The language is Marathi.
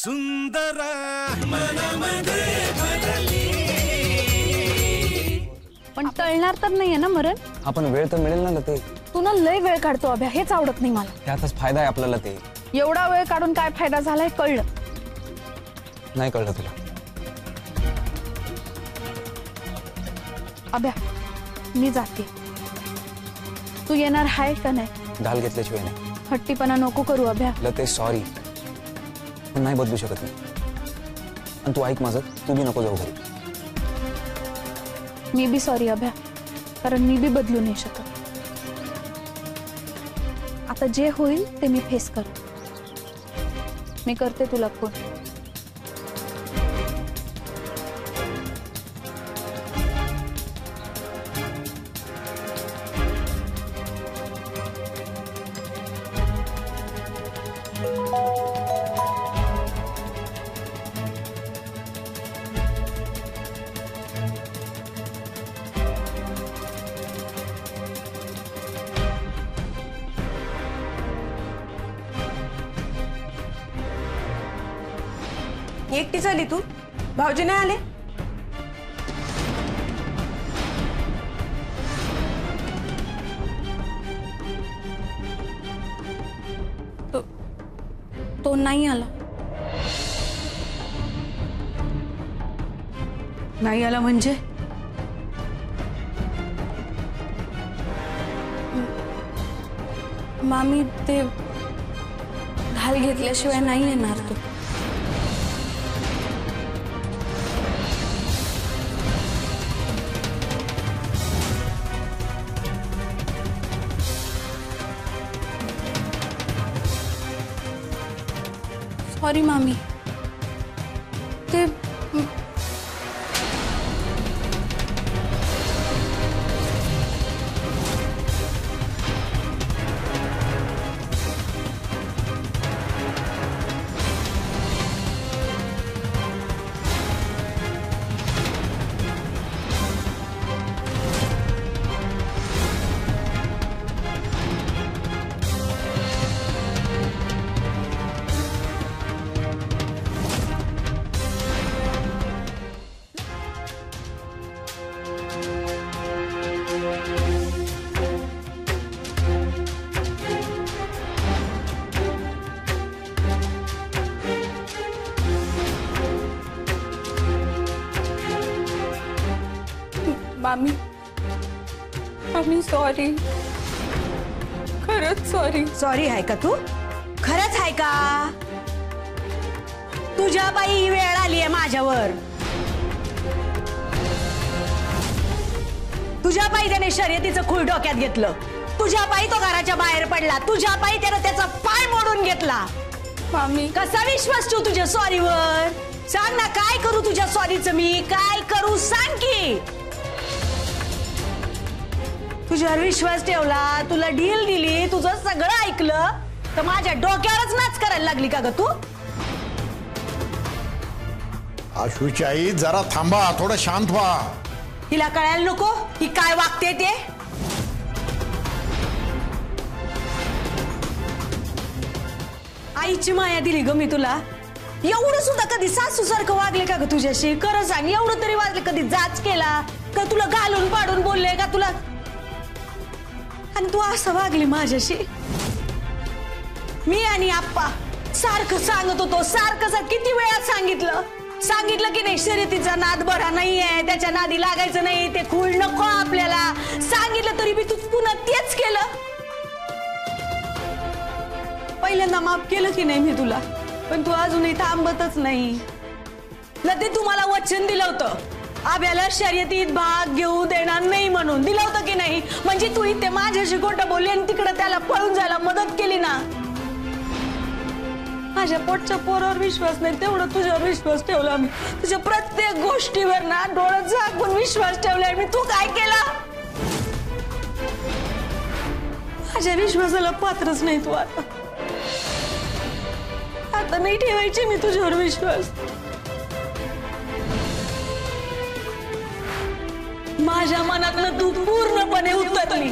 सुंदर मनामध्ये भरली। पण टळणार तर नाहीये ना मरण? आपण वेळ तर मिळेल ना लते। तू ना लय वेळ काढतो अभ्या, हेच आवडत नाही मला। त्यातच फायदा आहे आपल्याला ते। एवढा वेळ काढून काय फायदा झालाय कळलं? नाही कळलं तुला? अभ्या मी जाते, तू येणार आहे का नाही? ढाल घेतल्याशिवाय नाही। हट्टीपणा नको करू अभ्या। लते सॉरी, पण नाही बदलू शकत मी। आणि तू ऐक माझं, तू बी नको जाऊ घरी। मी बी सॉरी अभ्या, कारण मी बी बदलू नाही शकत। आता जे होईल ते मी फेस कर। मी करते तुला फोन। एकटी झाली तू? भाऊजी नाही आले? तो नाही आला। नाही आला म्हणजे? मामी ते ढाल घेतल्याशिवाय नाही येणार तू। सॉरी मामी, ते मामी, मामी सॉरी, खरंच सॉरी। सॉरी आहे का तू? खरंच आहे का? तुझ्या बाई ही वेळ आली आहे माझ्यावर। तुझ्या बाई त्याने शर्यतीचं खूळ डोक्यात घेतलं। तुझ्या बाई तो घराच्या बाहेर पडला। तुझ्या बाई त्याने त्याचा पाय मोडून घेतला। मामी कसा विश्वास ठेवू तुझ्या सॉरीवर? सांग ना, काय करू तुझ्या सॉरीचं मी? काय करू सांग की? तुझ्यावर विश्वास ठेवला, तुला डील दिली, तुझं सगळं ऐकलं, तर माझ्या डोक्यावरच नाच करायला लागली का ग तू? आशूची आई जरा थांबा, थोडं शांत व्हा। हिला कळायला नको ही काय वागते ते? आईची माया दिली ग मी तुला। एवढं सुद्धा कधी सासू सारखं वागले का ग तुझ्याशी? खरं सांग, एवढं तरी वागले? कधी जाच केला का? तुला घालून पाडून बोलले का तुला? आणि तू असं वागली माझ्याशी? मी आणि आप्पा सारखं सांगत होतो, सारखं किती वेळा सांगितलं की नाही, शर्यतीचा नाद बरा नाहीये, त्याच्या नादी लागायचं नाही, ते खूळ नको आपल्याला। सांगितलं तरी बी तू पुन्हा तेच केलं। पहिल्यांदा माफ केलं की नाही मी तुला, पण तू अजूनही थांबतच नाही। लते तू मला वचन दिलं होतं आभ्याला शर्यतीत भाग घेऊ देणार नाही म्हणून, दिलं होतं की नाही? म्हणजे तू इथे माझ्याशी खोटं बोलली आणि तिकडे त्याला पळून जायला मदत केली ना। माझ्या पोटच्या पोरावर विश्वास नाही तेवढं तुझ्यावर विश्वास ठेवला मी। तुझ्या प्रत्येक गोष्टीवर ना डोळं झाकून विश्वास ठेवलाय मी। तू काय केलं? माझ्या विश्वासाला पात्रच नाही तू। आता नाही ठेवायची मी तुझ्यावर विश्वास। माझ्या मनातनं तू पूर्णपणे उतरली।